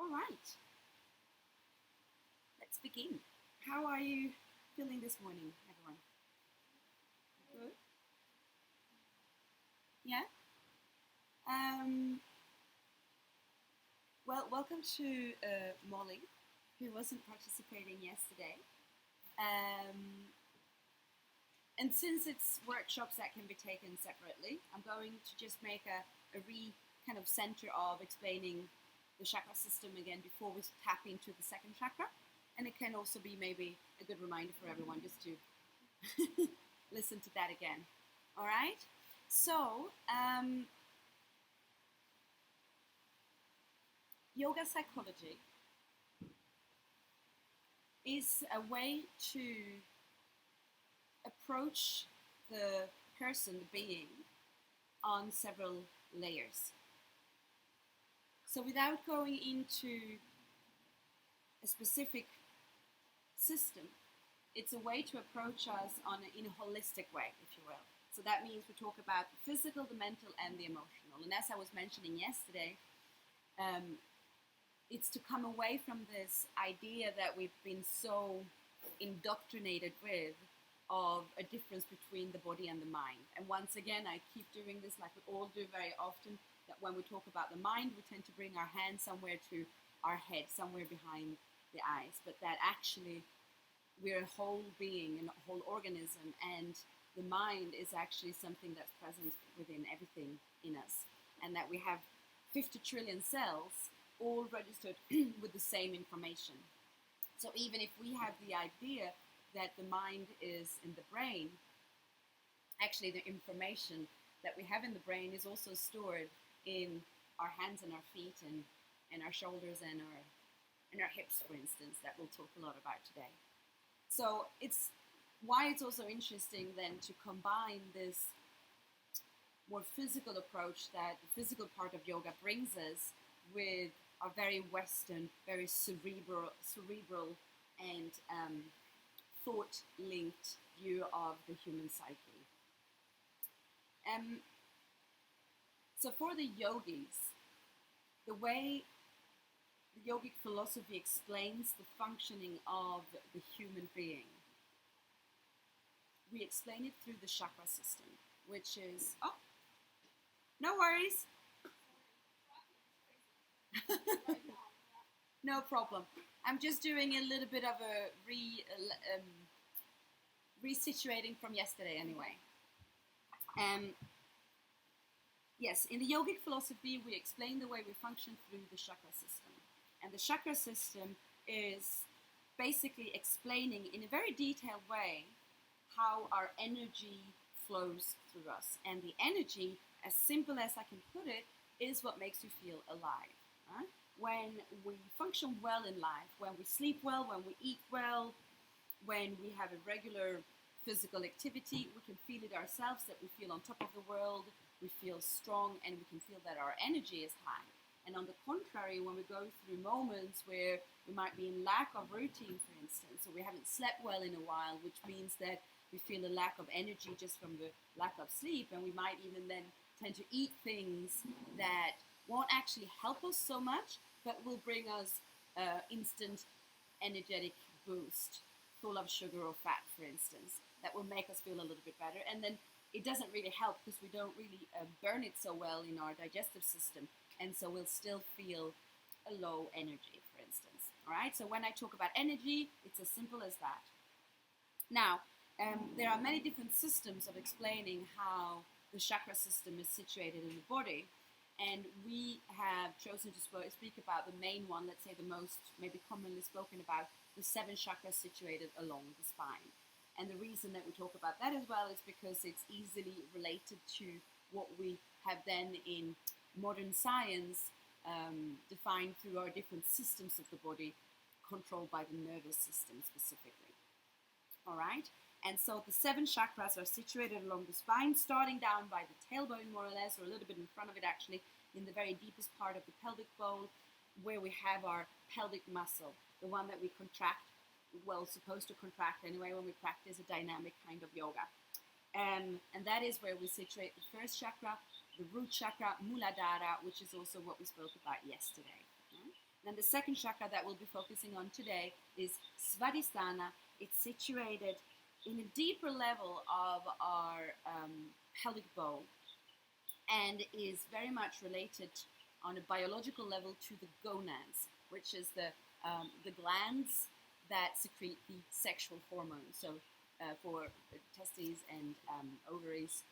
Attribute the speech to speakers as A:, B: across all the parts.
A: All right, let's begin. How are you feeling this morning, everyone? Good? Yeah? Um, well, welcome to Molly, who wasn't participating yesterday. Um, and since it's workshops that can be taken separately, I'm going to just make a kind of center of explaining the chakra system again before we tap into the second chakra. And it can also be maybe a good reminder for everyone just to listen to that again. All right? So, yoga psychology is a way to approach the person, the being, on several layers. So without going into a specific system, it's a way to approach us in a holistic way, if you will. So that means we talk about the physical, the mental, and the emotional. And as I was mentioning yesterday, it's to come away from this idea that we've been so indoctrinated with of a difference between the body and the mind. And once again, I keep doing this like we all do very often, that when we talk about the mind, we tend to bring our hand somewhere to our head, somewhere behind the eyes, but that actually we're a whole being and a whole organism, and the mind is actually something that's present within everything in us, and that we have 50 trillion cells all registered with the same information. So even if we have the idea that the mind is in the brain, actually the information that we have in the brain is also stored in our hands and our feet and our shoulders and our hips, for instance, that we'll talk a lot about today. So it's why it's also interesting then to combine this more physical approach that the physical part of yoga brings us with our very Western, very cerebral and thought-linked view of the human psyche. So for the yogis, the way the yogic philosophy explains the functioning of the human being, we explain it through the chakra system, which is, oh, no worries. No problem. I'm just doing a little bit of a resituating from yesterday anyway. Yes, in the yogic philosophy, we explain the way we function through the chakra system. And the chakra system is basically explaining in a very detailed way how our energy flows through us. And the energy, as simple as I can put it, is what makes you feel alive. Right? When we function well in life, when we sleep well, when we eat well, when we have a regular physical activity, we can feel it ourselves, that we feel on top of the world, we feel strong, and we can feel that our energy is high. And on the contrary, when we go through moments where we might be in lack of routine, for instance, or we haven't slept well in a while, which means that we feel a lack of energy just from the lack of sleep, and we might even then tend to eat things that won't actually help us so much, but will bring us instant energetic boost, full of sugar or fat, for instance, that will make us feel a little bit better. And then it doesn't really help because we don't really burn it so well in our digestive system, and so we'll still feel a low energy, for instance. All right, so when I talk about energy, it's as simple as that. Now, there are many different systems of explaining how the chakra system is situated in the body, and we have chosen to speak about the main one, let's say the most maybe commonly spoken about, the 7 chakras situated along the spine. And the reason that we talk about that as well is because it's easily related to what we have then in modern science defined through our different systems of the body, controlled by the nervous system specifically. All right? And so the 7 chakras are situated along the spine, starting down by the tailbone, more or less, or a little bit in front of it, actually, in the very deepest part of the pelvic bowl, where we have our pelvic muscle, the one that we contract, well, supposed to contract anyway when we practice a dynamic kind of yoga. And that is where we situate the first chakra, the root chakra, Muladhara, which is also what we spoke about yesterday. And the second chakra that we'll be focusing on today is Svadhisthana. It's situated in a deeper level of our pelvic bowl and is very much related on a biological level to the gonads, which is the glands that secrete the sexual hormones. So for testes and ovaries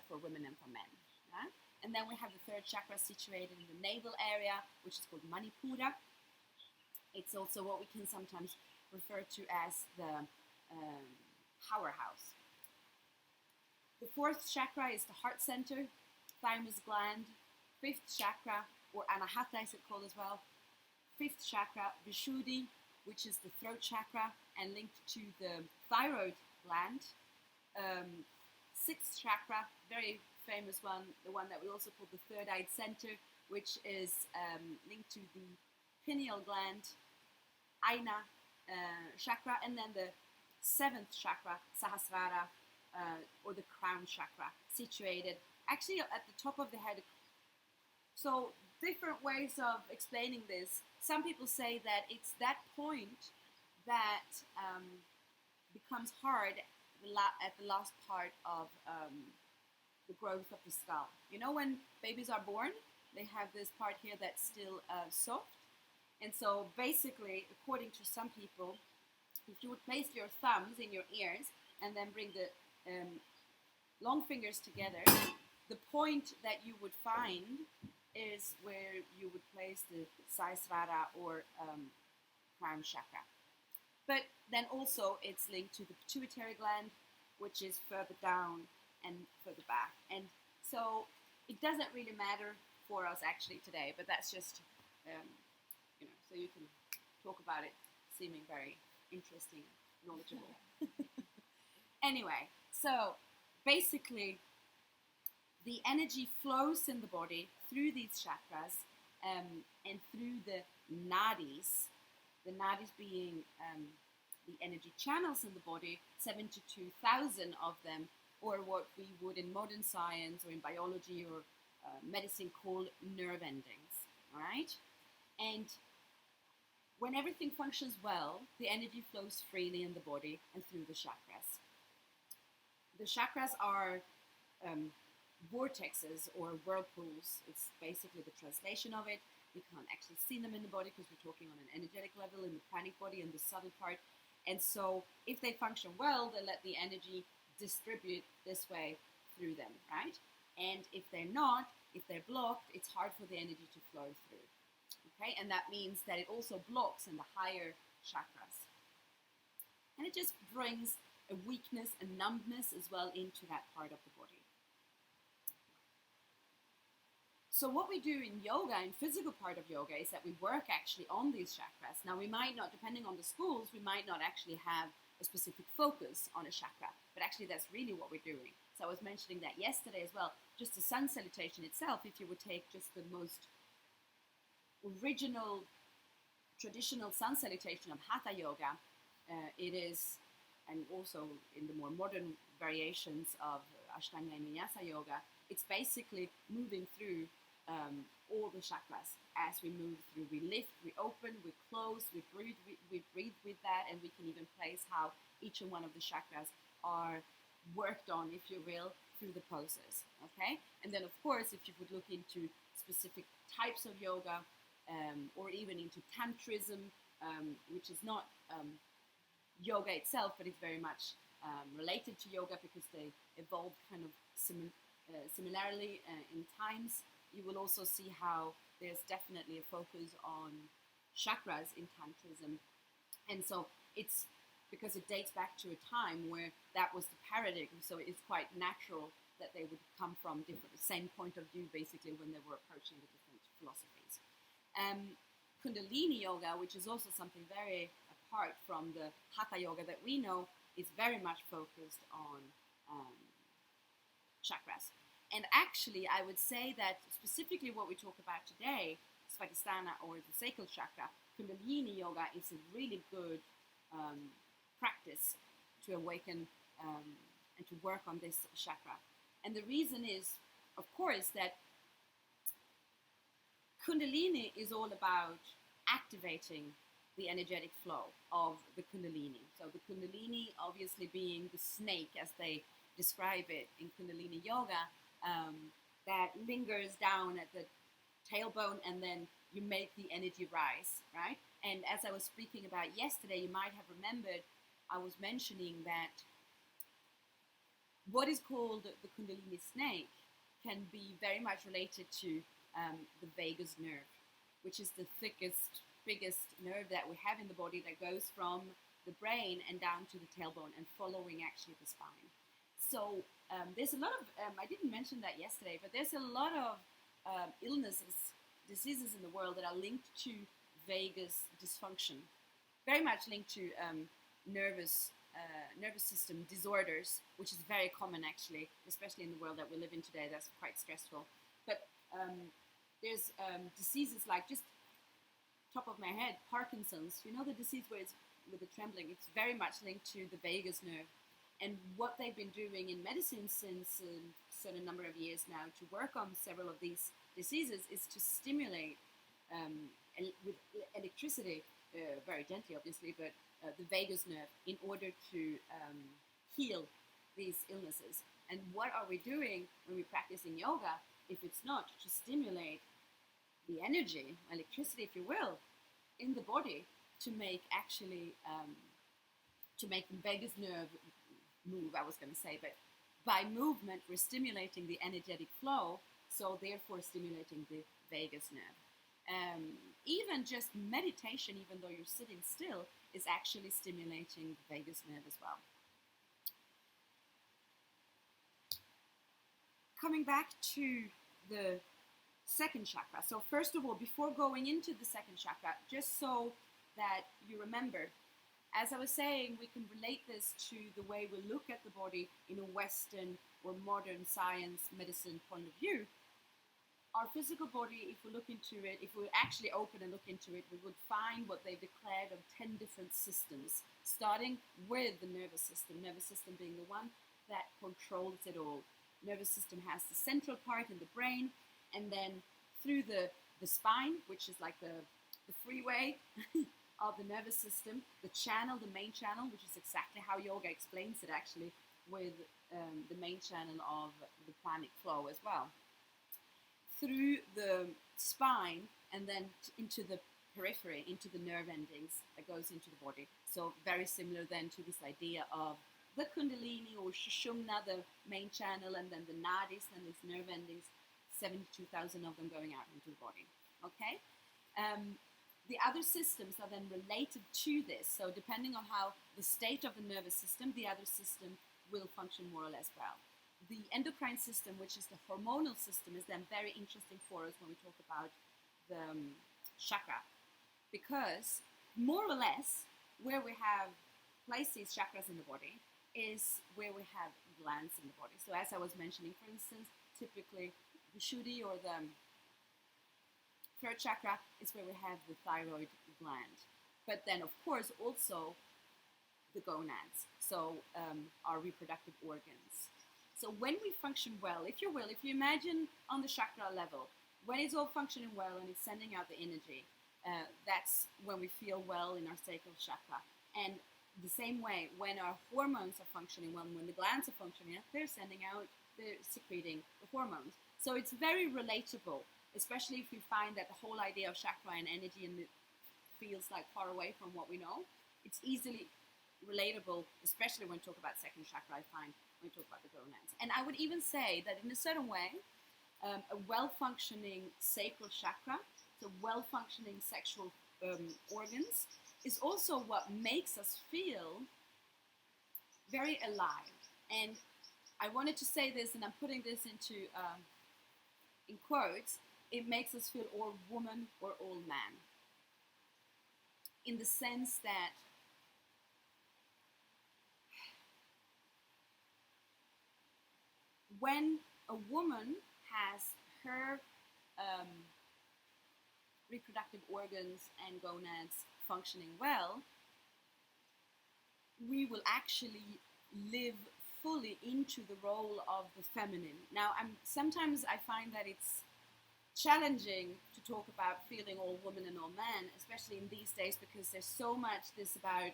A: for women and for men. Yeah? And then we have the third chakra situated in the navel area, which is called Manipura. It's also what we can sometimes refer to as the powerhouse. The fourth chakra is the heart center, thymus gland. Fifth chakra, or Anahata is it called as well. Fifth chakra, Vishuddhi, which is the throat chakra and linked to the thyroid gland. Sixth chakra, very famous one, the one that we also call the third eye center, which is linked to the pineal gland, Aina chakra, and then the seventh chakra, Sahasrara, or the crown chakra, situated actually at the top of the head. So different ways of explaining this. Some people say that it's that point that becomes hard at the last part of the growth of the skull. You know, when babies are born, they have this part here that's still soft. And so basically, according to some people, if you would place your thumbs in your ears and then bring the long fingers together, the point that you would find is where you would place the Sahasrara or crown chakra. But then also it's linked to the pituitary gland, which is further down and further back. And so it doesn't really matter for us actually today, but that's just, so you can talk about it seeming very interesting, knowledgeable. Anyway, so basically the energy flows in the body through these chakras and through the nadis being the energy channels in the body, 72,000 of them, or what we would in modern science or in biology or medicine call nerve endings, all right? And when everything functions well, the energy flows freely in the body and through the chakras. The chakras are vortexes or whirlpools. It's basically the translation of it. We can't actually see them in the body because we're talking on an energetic level in the pranic body and the subtle part. And so if they function well, they let the energy distribute this way through them, right? And if they're not, if they're blocked, it's hard for the energy to flow through. Okay, and that means that it also blocks in the higher chakras. And it just brings a weakness and numbness as well into that part of the body. So what we do in yoga, in physical part of yoga, is that we work actually on these chakras. Now we might not, depending on the schools, we might not actually have a specific focus on a chakra, but actually that's really what we're doing. So I was mentioning that yesterday as well, just the sun salutation itself, if you would take just the most original, traditional sun salutation of Hatha Yoga, it is, and also in the more modern variations of Ashtanga and Vinyasa Yoga, it's basically moving through all the chakras as we move through. We lift, we open, we close, we breathe with that, and we can even place how each and one of the chakras are worked on, if you will, through the poses. Okay, and then of course, if you would look into specific types of yoga, or even into tantrism, which is not yoga itself, but it's very much related to yoga because they evolved kind of similarly in times. You will also see how there's definitely a focus on chakras in tantrism, and so it's because it dates back to a time where that was the paradigm, so it's quite natural that they would come from different, same point of view basically when they were approaching the different philosophies. Kundalini yoga, which is also something very apart from the Hatha yoga that we know, is very much focused on chakras. And actually, I would say that specifically what we talk about today, Svadhisthana or the sacral chakra, Kundalini yoga is a really good practice to awaken and to work on this chakra. And the reason is, of course, that Kundalini is all about activating the energetic flow of the Kundalini. So the Kundalini obviously being the snake, as they describe it in Kundalini Yoga, that lingers down at the tailbone, and then you make the energy rise, right? And as I was speaking about yesterday, you might have remembered I was mentioning that what is called the Kundalini snake can be very much related to the vagus nerve, which is the thickest, biggest nerve that we have in the body that goes from the brain and down to the tailbone and following actually the spine. So there's a lot of, I didn't mention that yesterday, but there's a lot of illnesses, diseases in the world that are linked to vagus dysfunction, very much linked to nervous system disorders, which is very common actually, especially in the world that we live in today. That's quite stressful. But there's diseases like, just top of my head, Parkinson's. You know, the disease where it's with the trembling. It's very much linked to the vagus nerve. And what they've been doing in medicine since a certain number of years now to work on several of these diseases is to stimulate with electricity, very gently obviously, but the vagus nerve in order to heal these illnesses. And what are we doing when we're practicing yoga if it's not to stimulate the energy, electricity if you will, in the body to make actually, to make the vagus nerve move, I was going to say, but by movement we're stimulating the energetic flow, so therefore stimulating the vagus nerve. Even just meditation, even though you're sitting still, is actually stimulating the vagus nerve as well. Coming back to the second chakra. So first of all, before going into the second chakra, just so that you remember, as I was saying, we can relate this to the way we look at the body in a Western or modern science medicine point of view. Our physical body, if we look into it, if we actually open and look into it, we would find what they've declared of 10 different systems, starting with the nervous system being the one that controls it all. Nervous system has the central part in the brain, and then through the spine, which is like the freeway of the nervous system, the channel, the main channel, which is exactly how yoga explains it actually, with the main channel of the pranic flow as well. Through the spine and then into the periphery, into the nerve endings that goes into the body. So very similar then to this idea of the Kundalini or Sushumna, the main channel, and then the Nadis, and these nerve endings, 72,000 of them going out into the body. Okay? The other systems are then related to this. So depending on how the state of the nervous system, the other system will function more or less well. The endocrine system, which is the hormonal system, is then very interesting for us when we talk about the chakra, because more or less where we have placed these chakras in the body is where we have glands in the body. So as I was mentioning, for instance, typically the Shuddhi or the third chakra is where we have the thyroid gland. But then, of course, also the gonads, so our reproductive organs. So when we function well, if you will, if you imagine on the chakra level, when it's all functioning well and it's sending out the energy, that's when we feel well in our sacral chakra. And the same way, when our hormones are functioning well, when the glands are functioning, they're sending out, they're secreting the hormones. So it's very relatable, especially if we find that the whole idea of chakra and energy and it feels like far away from what we know. It's easily relatable, especially when we talk about second chakra, I find, when we talk about the gonads. And I would even say that in a certain way, a well-functioning sacral chakra, so well-functioning sexual organs, is also what makes us feel very alive. And I wanted to say this, and I'm putting this into in quotes, it makes us feel all woman or all man. In the sense that when a woman has her reproductive organs and gonads functioning well, we will actually live fully into the role of the feminine. Now, sometimes I find that it's challenging to talk about feeling all woman and all man, especially in these days, because there's so much this about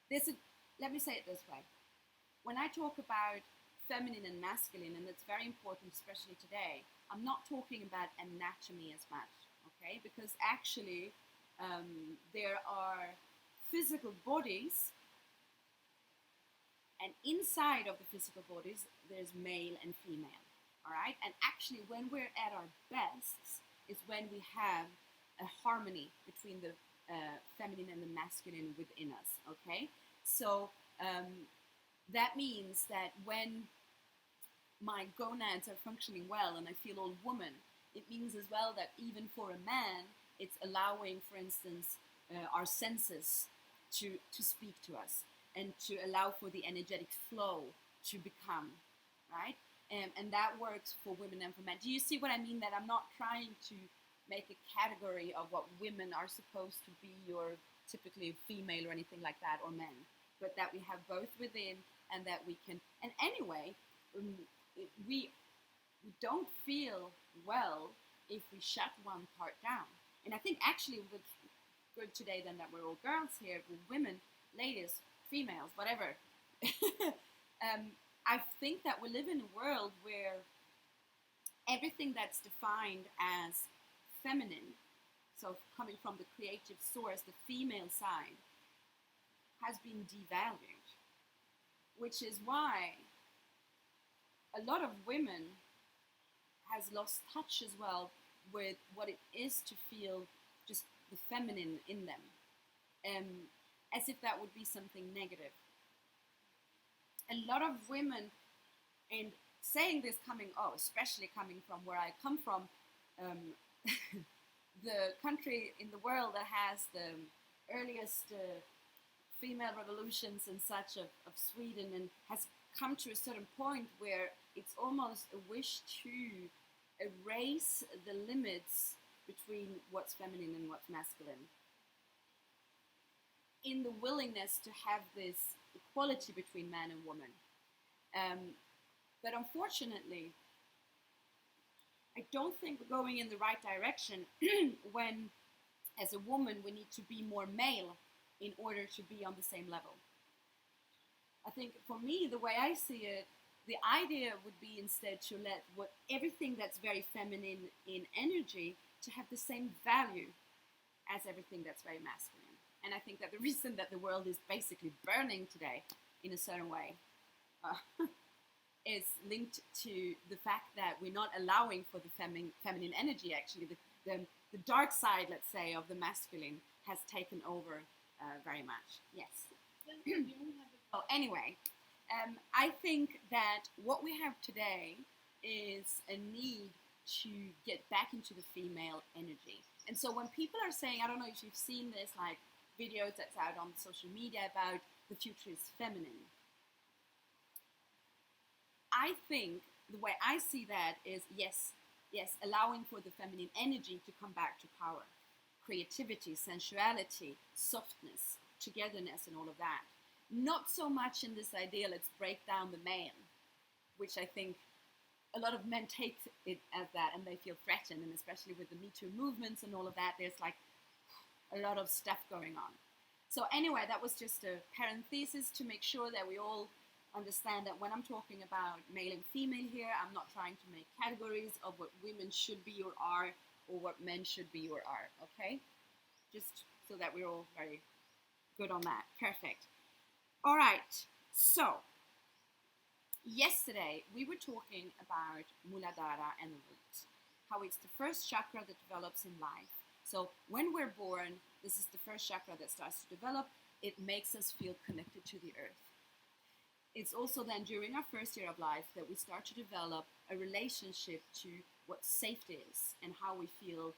A: this. Let me say it this way: when I talk about feminine and masculine, and it's very important, especially today, I'm not talking about anatomy as much, okay? Because actually, there are physical bodies, and inside of the physical bodies, there's male and female, all right? And actually, when we're at our best, is when we have a harmony between the feminine and the masculine within us, okay? So that means that when my gonads are functioning well and I feel all woman, it means as well that even for a man, it's allowing, for instance, our senses to speak to us and to allow for the energetic flow to become, right? And that works for women and for men. Do you see what I mean? That I'm not trying to make a category of what women are supposed to be or typically female or anything like that, or men, but that we have both within and that we can. And anyway, we don't feel well if we shut one part down. And I think actually what's good today then that we're all girls here, we're women, ladies, females, whatever. I think that we live in a world where everything that's defined as feminine, so coming from the creative source, the female side, has been devalued, which is why a lot of women has lost touch as well with what it is to feel just the feminine in them, as if that would be something negative. A lot of women, and saying this especially coming from where I come from, the country in the world that has the earliest female revolutions and such of Sweden, and has come to a certain point where it's almost a wish to erase the limits between what's feminine and what's masculine, in the willingness to have this equality between man and woman. But unfortunately, I don't think we're going in the right direction when, as a woman, we need to be more male in order to be on the same level. I think for me, the way I see it, the idea would be instead to let everything that's very feminine in energy to have the same value as everything that's very masculine. And I think that the reason that the world is basically burning today in a certain way is linked to the fact that we're not allowing for the feminine energy. Actually, the dark side, let's say, of the masculine has taken over very much. Yes. Oh, anyway, I think that what we have today is a need to get back into the female energy. And so when people are saying, I don't know if you've seen this, like videos that's out on social media about the future is feminine, I think the way I see that is yes, allowing for the feminine energy to come back to power, creativity, sensuality, softness, togetherness, and all of that. Not so much in this idea, let's break down the man, which I think a lot of men take it as that and they feel threatened, and especially with the Me Too movements and all of that, there's like a lot of stuff going on. So anyway, that was just a parenthesis to make sure that we all understand that when I'm talking about male and female here, I'm not trying to make categories of what women should be or are, or what men should be or are, okay? Just so that we're all very good on that. Perfect. All right, so yesterday we were talking about Muladhara and the root, how it's the first chakra that develops in life. So when we're born, this is the first chakra that starts to develop. It makes us feel connected to the earth. It's also then during our first year of life that we start to develop a relationship to what safety is and how we feel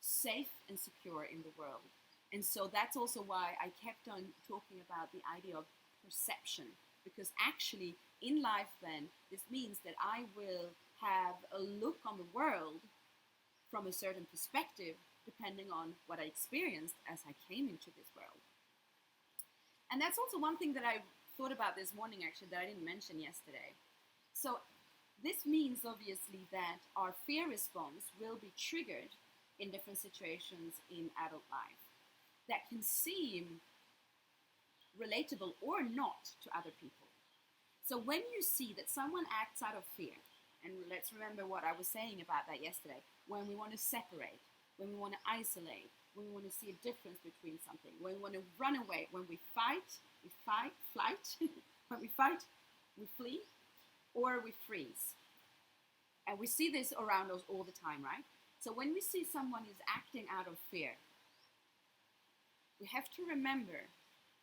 A: safe and secure in the world. And so that's also why I kept on talking about the idea of perception, because actually in life then, this means that I will have a look on the world from a certain perspective depending on what I experienced as I came into this world. And that's also one thing that I thought about this morning, actually, that I didn't mention yesterday. So This means obviously that our fear response will be triggered in different situations in adult life that can seem relatable or not to other people. So when you see that someone acts out of fear, and let's remember what I was saying about that yesterday, when we want to separate, when we want to isolate, when we want to see a difference between something, when we want to run away, when we fight, flight, when we fight, we flee, or we freeze. And we see this around us all the time, right? So when we see someone who's acting out of fear, we have to remember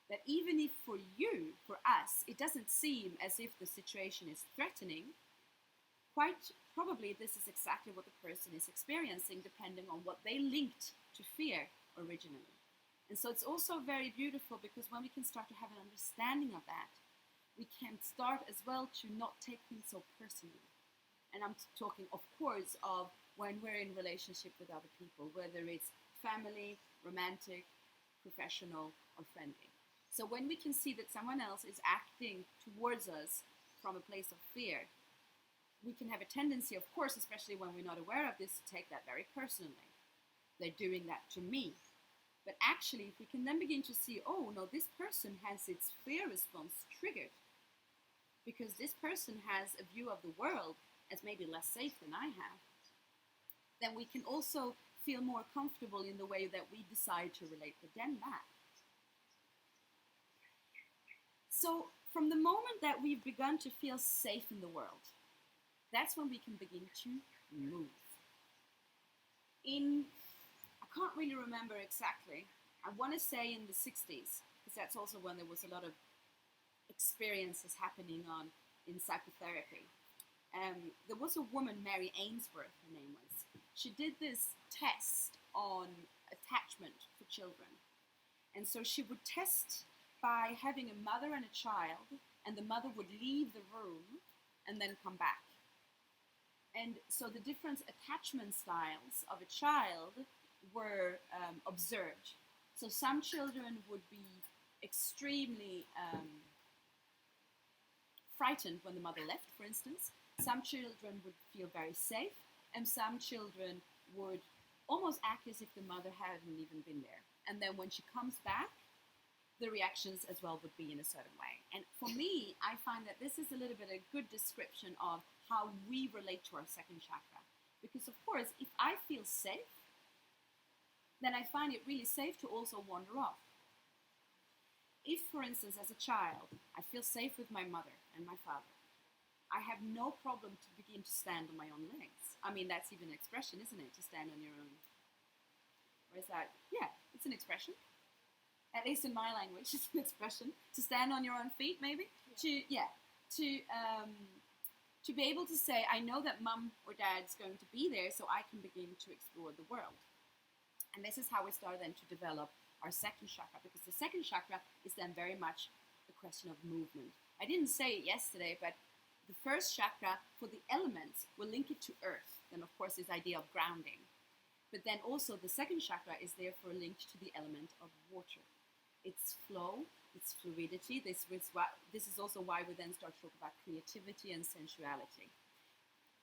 A: that even if for you, for us, it doesn't seem as if the situation is threatening, quite probably this is exactly what the person is experiencing, depending on what they linked to fear originally. And so it's also very beautiful because when we can start to have an understanding of that, we can start as well to not take things so personally. And I'm talking, of course, of when we're in relationship with other people, whether it's family, romantic, professional, or friendly. So when we can see that someone else is acting towards us from a place of fear, we can have a tendency, of course, especially when we're not aware of this, to take that very personally. They're doing that to me. But actually, if we can then begin to see, oh no, this person has its fear response triggered because this person has a view of the world as maybe less safe than I have, then we can also feel more comfortable in the way that we decide to relate with them back. So from the moment that we've begun to feel safe in the world, that's when we can begin to move. I can't really remember exactly, I want to say in the 60s, because that's also when there was a lot of experiences happening in psychotherapy. There was a woman, Mary Ainsworth, her name was. She did this test on attachment for children. And so she would test by having a mother and a child, and the mother would leave the room and then come back. And so the different attachment styles of a child were observed. So some children would be extremely frightened when the mother left, for instance. Some children would feel very safe, and some children would almost act as if the mother hadn't even been there. And then when she comes back, the reactions as well would be in a certain way. And for me, I find that this is a little bit a good description of how we relate to our second chakra. Because of course, if I feel safe, then I find it really safe to also wander off. If, for instance, as a child, I feel safe with my mother and my father, I have no problem to begin to stand on my own legs. I mean, that's even an expression, isn't it? To stand on your own. Or is that? Yeah, it's an expression. At least in my language, it's an expression. To stand on your own feet, maybe. Yeah. To be able to say, I know that mum or dad's going to be there, so I can begin to explore the world. And this is how we start then to develop our second chakra, because the second chakra is then very much a question of movement. I didn't say it yesterday, but the first chakra for the elements will link it to earth. Then, of course, this idea of grounding. But then also the second chakra is therefore linked to the element of water. Its flow, its fluidity. This is also why we then start to talk about creativity and sensuality.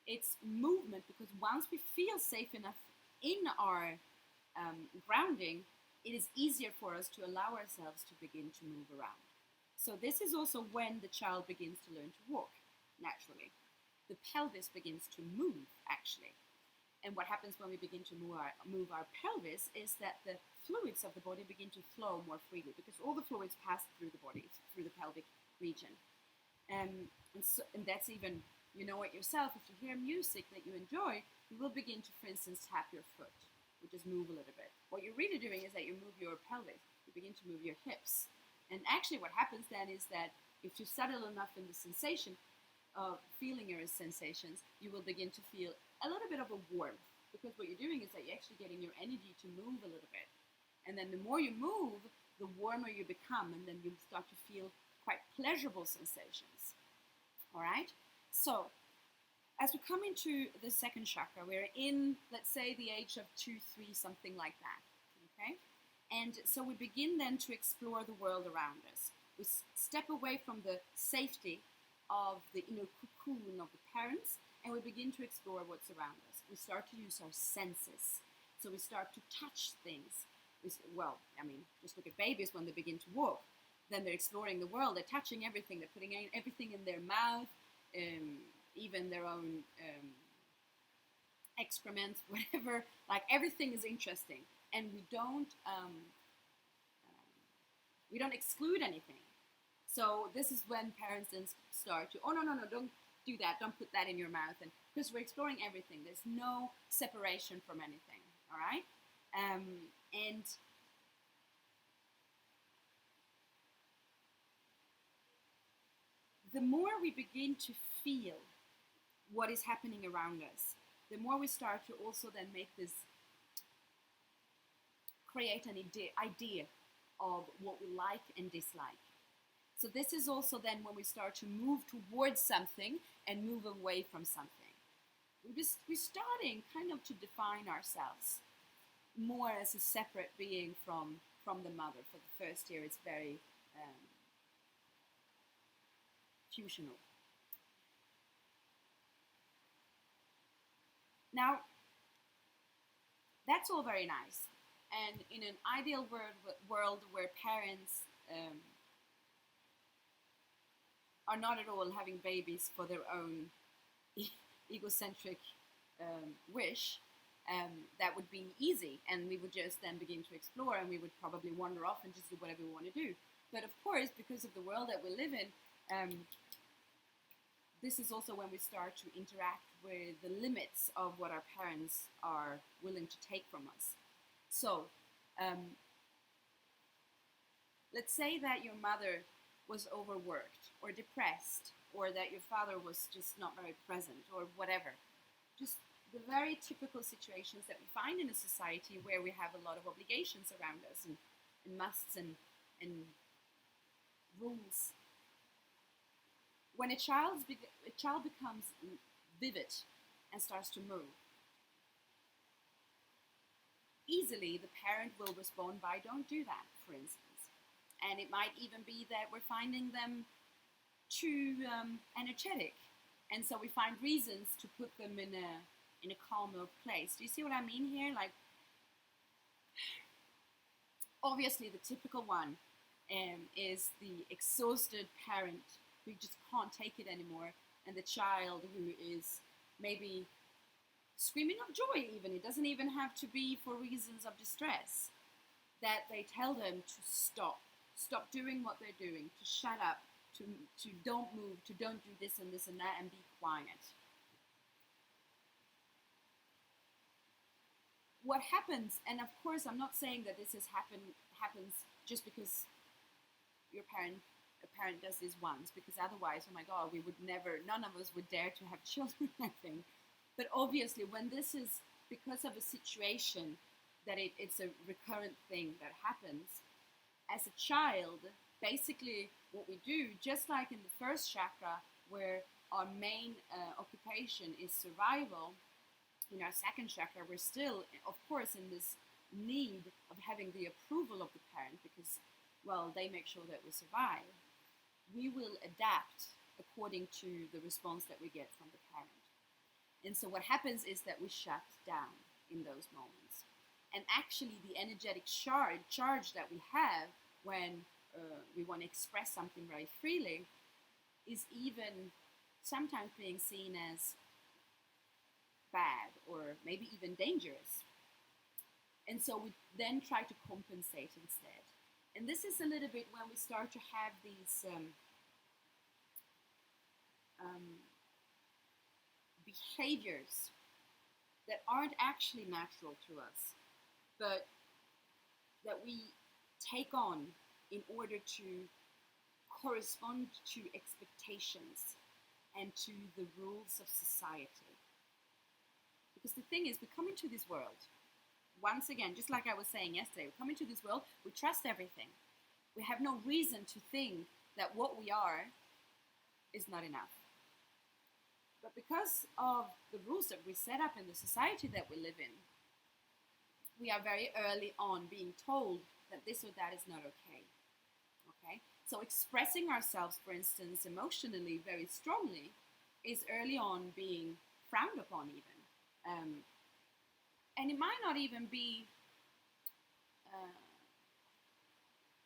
A: It's movement, because once we feel safe enough in our grounding, it is easier for us to allow ourselves to begin to move around. So this is also when the child begins to learn to walk naturally. The pelvis begins to move, actually. And what happens when we begin to move our pelvis is that the fluids of the body begin to flow more freely, because all the fluids pass through the body, through the pelvic region. And that's even, you know it yourself, if you hear music that you enjoy, you will begin to, for instance, tap your foot, or just move a little bit. What you're really doing is that you move your pelvis, you begin to move your hips. And actually what happens then is that if you settle enough in the sensation of feeling your sensations, you will begin to feel a little bit of a warmth, because what you're doing is that you're actually getting your energy to move a little bit. And then the more you move, the warmer you become, and then you start to feel quite pleasurable sensations. All right? So, as we come into the second chakra, we're in, let's say, the age of 2, 3, something like that. Okay? And so we begin then to explore the world around us. We step away from the safety of the inner cocoon of the parents, and we begin to explore what's around us. We start to use our senses. So we start to touch things. Just look at babies when they begin to walk. Then they're exploring the world. They're touching everything. They're putting everything in their mouth, even their own excrement, whatever. Like everything is interesting, and we don't exclude anything. So this is when parents then start to, oh no, don't do that. Don't put that in your mouth, and because we're exploring everything, there's no separation from anything. All right, and the more we begin to feel what is happening around us, the more we start to also then create an idea of what we like and dislike. So this is also then when we start to move towards something and move away from something. We're starting kind of to define ourselves more as a separate being from the mother. For the first year, it's very fusional. Now, that's all very nice. And in an ideal world where parents are not at all having babies for their own egocentric wish, that would be easy, and we would just then begin to explore, and we would probably wander off and just do whatever we want to do. But of course, because of the world that we live in, this is also when we start to interact with the limits of what our parents are willing to take from us. So, let's say that your mother was overworked or depressed, or that your father was just not very present, or whatever. Just the very typical situations that we find in a society where we have a lot of obligations around us, and musts and rules. When a child becomes vivid and starts to move, easily the parent will respond by "don't do that," for instance. And it might even be that we're finding them too energetic, and so we find reasons to put them in a calmer place. Do you see what I mean here? Like, obviously the typical one is the exhausted parent who just can't take it anymore, and the child who is maybe screaming of joy. Even it doesn't even have to be for reasons of distress, that they tell them to stop doing what they're doing, to shut up, to don't move, to don't do this and this and that, and be quiet. What happens, and of course I'm not saying that this happens just because a parent does this once, because otherwise, oh my God, we would never, none of us would dare to have children, I think. But obviously, when this is because of a situation that it's a recurrent thing that happens, as a child, basically what we do, just like in the first chakra, where our main occupation is survival, in our second chakra, we're still, of course, in this need of having the approval of the parent, because, well, they make sure that we survive. We will adapt according to the response that we get from the parent. And so what happens is that we shut down in those moments. And actually the energetic charge that we have when we want to express something very freely is even sometimes being seen as bad or maybe even dangerous. And so we then try to compensate instead. And this is a little bit when we start to have these behaviors that aren't actually natural to us, but that we take on in order to correspond to expectations and to the rules of society. Because the thing is, we come into this world, once again, just like I was saying yesterday, we come into this world, we trust everything. We have no reason to think that what we are is not enough. But because of the rules that we set up in the society that we live in, we are very early on being told that this or that is not okay. Okay? So expressing ourselves, for instance, emotionally very strongly is early on being frowned upon even. And it might not even be, uh,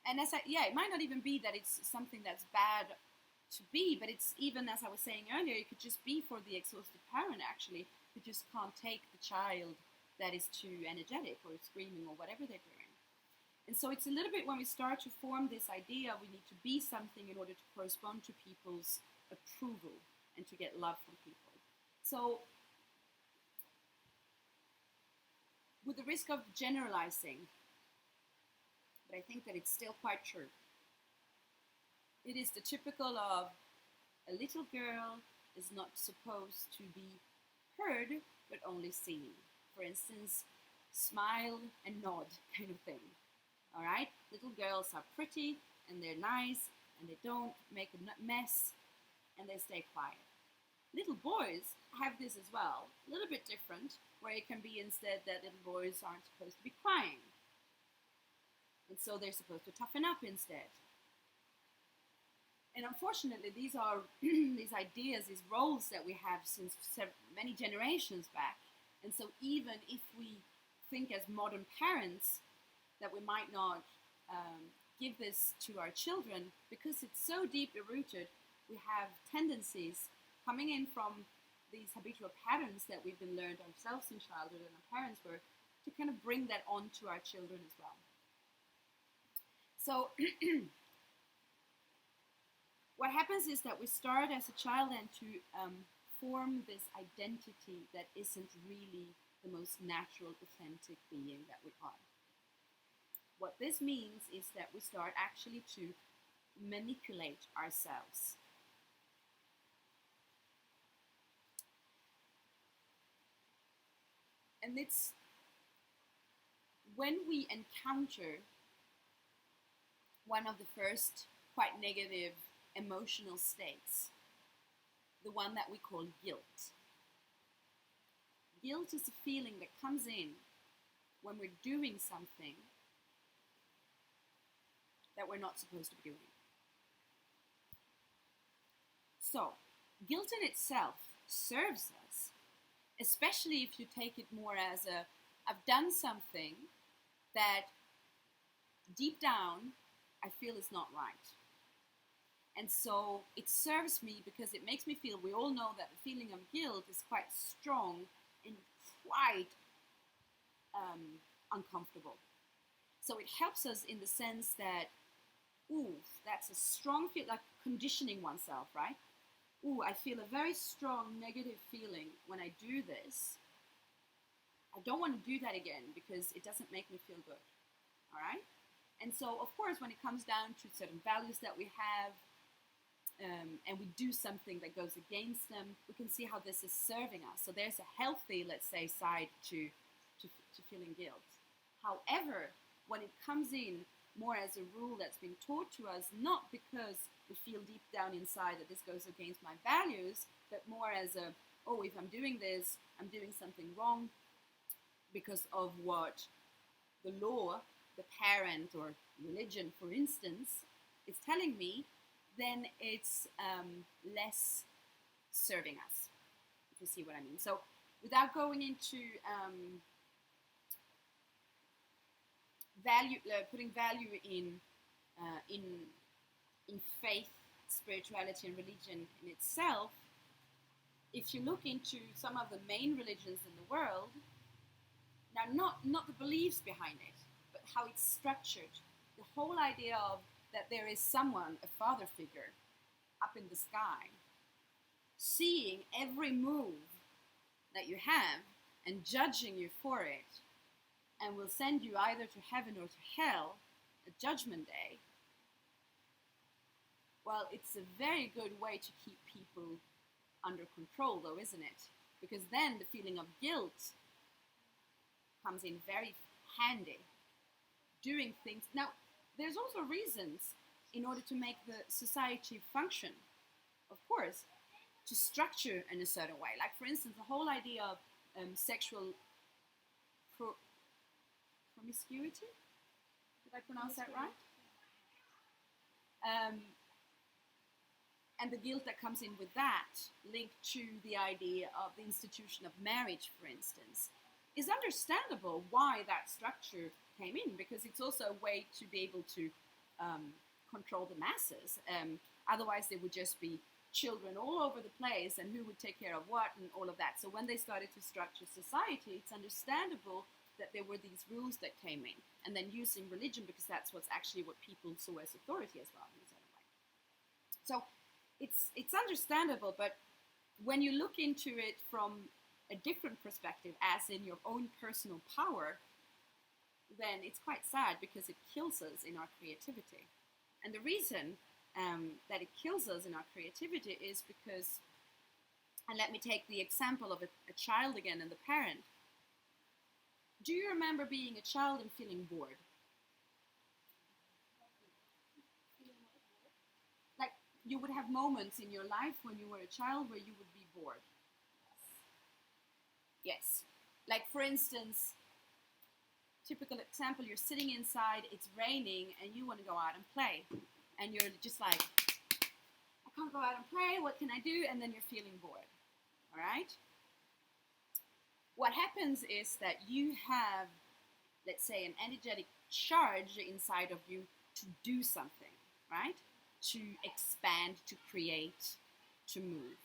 A: it might not even be that it's something that's bad to be, but it's even, as I was saying earlier, it could just be for the exhausted parent actually, who just can't take the child that is too energetic or screaming or whatever they're doing. And so it's a little bit when we start to form this idea, we need to be something in order to correspond to people's approval and to get love from people. So, with the risk of generalizing, but I think that it's still quite true, it is the typical of a little girl is not supposed to be heard, but only seen. For instance, smile and nod kind of thing. All right? Little girls are pretty and they're nice and they don't make a mess and they stay quiet. Little boys have this as well, a little bit different, where it can be instead that little boys aren't supposed to be crying. And so they're supposed to toughen up instead. And unfortunately, these are these ideas, these roles that we have since many generations back. And so even if we think as modern parents that we might not give this to our children, because it's so deeply rooted, we have tendencies coming in from these habitual patterns that we've been learned ourselves in childhood and our parents were, to kind of bring that on to our children as well. So what happens is that we start as a child and to form this identity that isn't really the most natural, authentic being that we are. What this means is that we start actually to manipulate ourselves. And it's when we encounter one of the first quite negative emotional states, the one that we call guilt. Guilt is a feeling that comes in when we're doing something that we're not supposed to be doing. So, guilt in itself serves us, especially if you take it more as I've done something that deep down I feel is not right. And so it serves me because it makes me feel, we all know that the feeling of guilt is quite strong and quite uncomfortable. So it helps us in the sense that, ooh, that's a strong feel, like conditioning oneself, right? Ooh, I feel a very strong negative feeling when I do this. I don't want to do that again because it doesn't make me feel good, all right? And so, of course, when it comes down to certain values that we have, and we do something that goes against them, we can see how this is serving us. So there's a healthy, let's say, side to feeling guilt. However, when it comes in more as a rule that's been taught to us, not because we feel deep down inside that this goes against my values, but more as a, oh, if I'm doing this, I'm doing something wrong because of what the law, the parent, or religion, for instance, is telling me, then it's less serving us, if you see what I mean. So without going into value, putting value in faith, spirituality, and religion in itself, if you look into some of the main religions in the world, now not the beliefs behind it, but how it's structured, the whole idea of that there is someone, a father figure, up in the sky, seeing every move that you have and judging you for it, and will send you either to heaven or to hell at Judgment Day. Well, it's a very good way to keep people under control, though, isn't it? Because then the feeling of guilt comes in very handy. Doing things. Now, there's also reasons in order to make the society function, of course, to structure in a certain way. Like, for instance, the whole idea of sexual promiscuity. Did I pronounce that right? And the guilt that comes in with that, linked to the idea of the institution of marriage, for instance, is understandable why that structure came in, because it's also a way to be able to control the masses. Otherwise, there would just be children all over the place, and who would take care of what, and all of that. So when they started to structure society, it's understandable that there were these rules that came in, and then using religion, because that's what's actually what people saw as authority as well, in a certain way. So it's understandable, but when you look into it from a different perspective, as in your own personal power, then it's quite sad, because it kills us in our creativity. And the reason that it kills us in our creativity is because, and let me take the example of a child again and the parent. Do you remember being a child and feeling bored? Like, you would have moments in your life when you were a child where you would be bored. Yes. Like, for instance, typical example, you're sitting inside, it's raining, and you want to go out and play. And you're just like, I can't go out and play, what can I do? And then you're feeling bored, all right? What happens is that you have, let's say, an energetic charge inside of you to do something, right? To expand, to create, to move.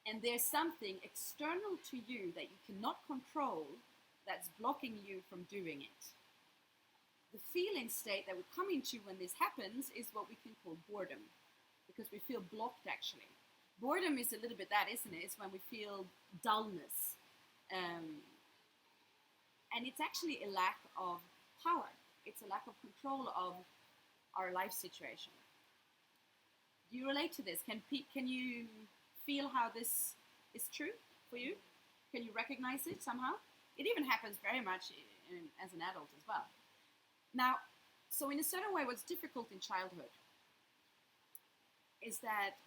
A: And there's something external to you that you cannot control that's blocking you from doing it. The feeling state that we come into when this happens is what we can call boredom, because we feel blocked, actually. Boredom is a little bit that, isn't it? It's when we feel dullness. And it's actually a lack of power. It's a lack of control of our life situation. Do you relate to this? Can you feel how this is true for you? Can you recognize it somehow? It even happens very much as an adult as well. Now, so in a certain way, what's difficult in childhood is that,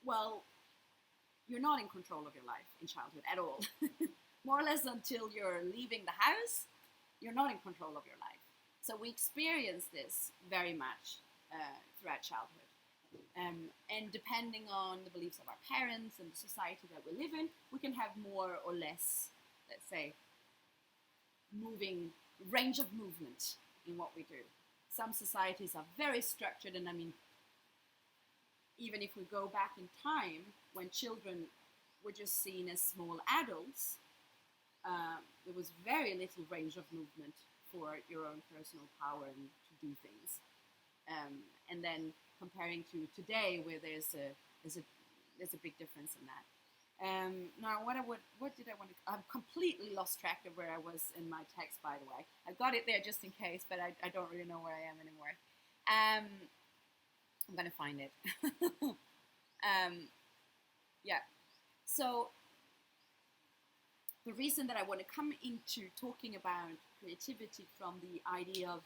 A: well, you're not in control of your life in childhood at all. More or less until you're leaving the house, you're not in control of your life. So we experience this very much throughout childhood. And depending on the beliefs of our parents and the society that we live in, we can have more or less, let's say, range of movement in what we do. Some societies are very structured, and I mean, even if we go back in time, when children were just seen as small adults, there was very little range of movement for your own personal power and to do things. And then comparing to today, where there's a big difference in that. Now, what did I want to? I've completely lost track of where I was in my text, by the way. I got it there just in case, but I don't really know where I am anymore. I'm going to find it. Yeah. So, the reason that I want to come into talking about creativity from the idea of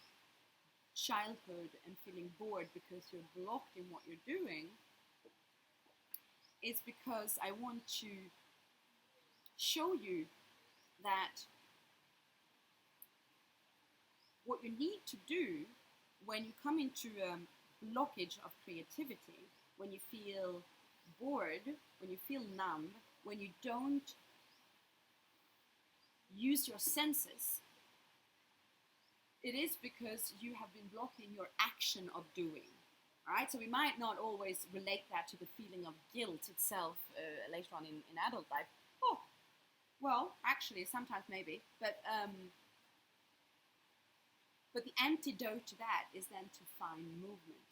A: childhood and feeling bored because you're blocked in what you're doing is because I want to show you that what you need to do when you come into a blockage of creativity, when you feel bored, when you feel numb, when you don't use your senses, it is because you have been blocking your action of doing. All right, so we might not always relate that to the feeling of guilt itself later on in adult life. Oh, well, actually, sometimes maybe, but the antidote to that is then to find movement,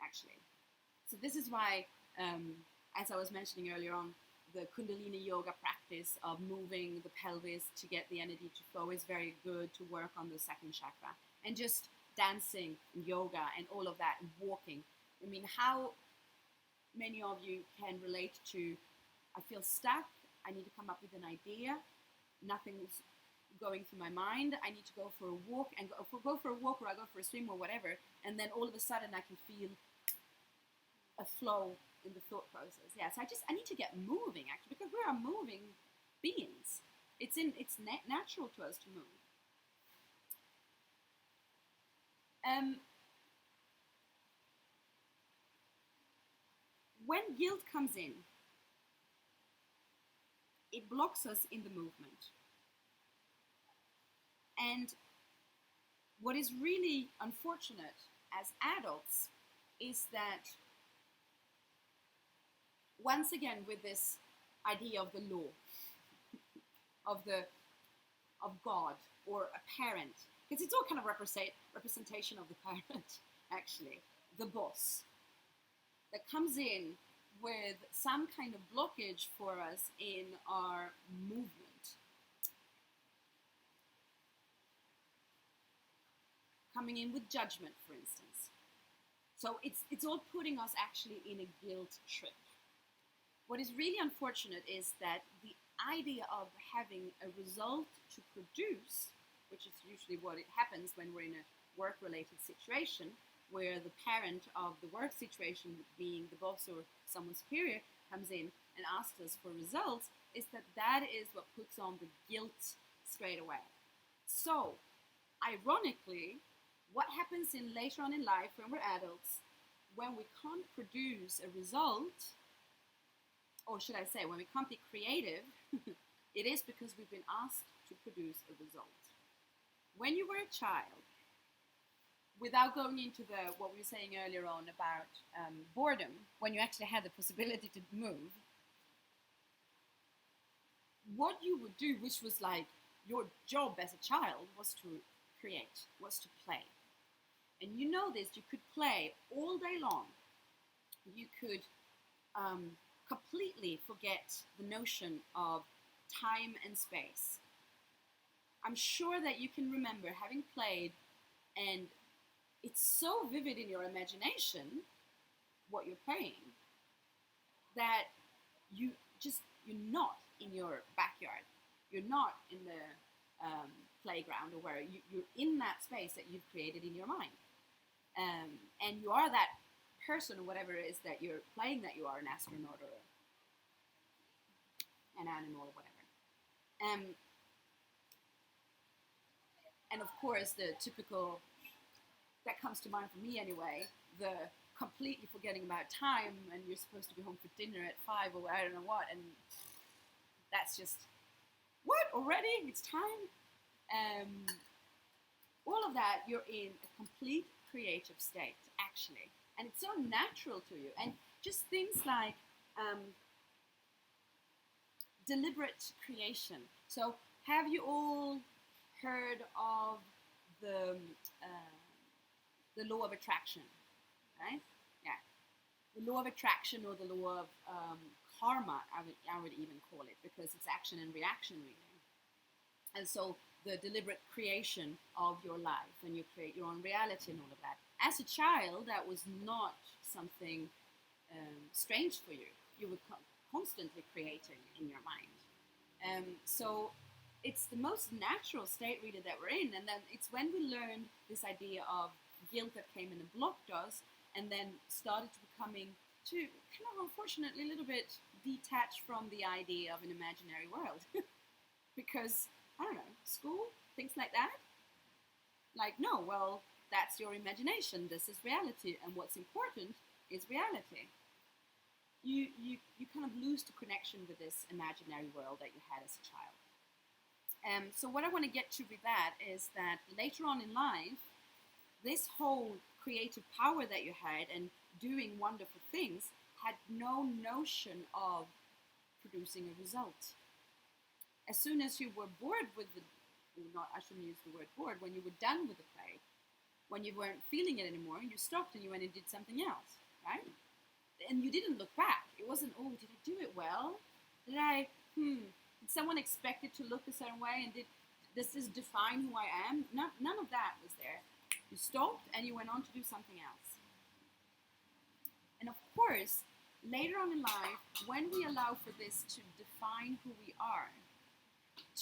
A: actually. So this is why, as I was mentioning earlier on, the Kundalini yoga practice of moving the pelvis to get the energy to flow is very good to work on the second chakra. And just dancing, and yoga, and all of that, and walking. I mean, how many of you can relate to, I feel stuck, I need to come up with an idea, nothing's going through my mind, I need to go for a walk, and go for a walk, or I go for a swim, or whatever, and then all of a sudden I can feel a flow in the thought process. Yeah, so I need to get moving, actually, because we are moving beings. It's natural to us to move. when guilt comes in, it blocks us in the movement. And what is really unfortunate as adults is that, once again, with this idea of the law, of God or a parent, because it's all kind of representation of the parent, actually, the boss, that comes in with some kind of blockage for us in our movement. Coming in with judgment, for instance. So it's all putting us actually in a guilt trip. What is really unfortunate is that the idea of having a result to produce, which is usually what it happens when we're in a work-related situation, where the parent of the work situation, being the boss or someone superior, comes in and asks us for results, is that is what puts on the guilt straight away. So, ironically, what happens in later on in life when we're adults, when we can't produce a result, or should I say, when we can't be creative, it is because we've been asked to produce a result. When you were a child, without going into what we were saying earlier on about boredom, when you actually had the possibility to move, what you would do, which was like your job as a child, was to create, was to play. And you know this, you could play all day long. You could completely forget the notion of time and space. I'm sure that you can remember having played, and it's so vivid in your imagination what you're playing that you're not in your backyard. You're not in the playground or where you're in that space that you've created in your mind. And you are that person or whatever it is that you're playing, that you are an astronaut or an animal or whatever. And of course, the typical, that comes to mind for me anyway, the completely forgetting about time, and you're supposed to be home for dinner at 5 or I don't know what, and that's just, what, already? It's time? All of that, you're in a complete creative state, actually. And it's so natural to you. And just things like deliberate creation. So have you all heard of the law of attraction, right? Yeah. The law of attraction, or the law of karma, I would even call it, because it's action and reaction, really. And so the deliberate creation of your life, and you create your own reality and all of that. As a child, that was not something strange for you. You were constantly creating in your mind. So it's the most natural state, really, that we're in. And then it's when we learned this idea of guilt that came in and blocked us, and then started to becoming, to kind of, unfortunately, a little bit detached from the idea of an imaginary world. Because, I don't know, school, things like that. Like, no, well, that's your imagination. This is reality, and what's important is reality. You kind of lose the connection with this imaginary world that you had as a child. So what I want to get to with that is that later on in life, this whole creative power that you had and doing wonderful things had no notion of producing a result. As soon as you were bored with I shouldn't use the word bored, when you were done with the play, when you weren't feeling it anymore, you stopped and you went and did something else, right? And you didn't look back. It wasn't, oh, did I do it well? Did someone expect it to look a certain way, and does this define who I am? None of that was there. You stopped and you went on to do something else. And of course, later on in life, when we allow for this to define who we are,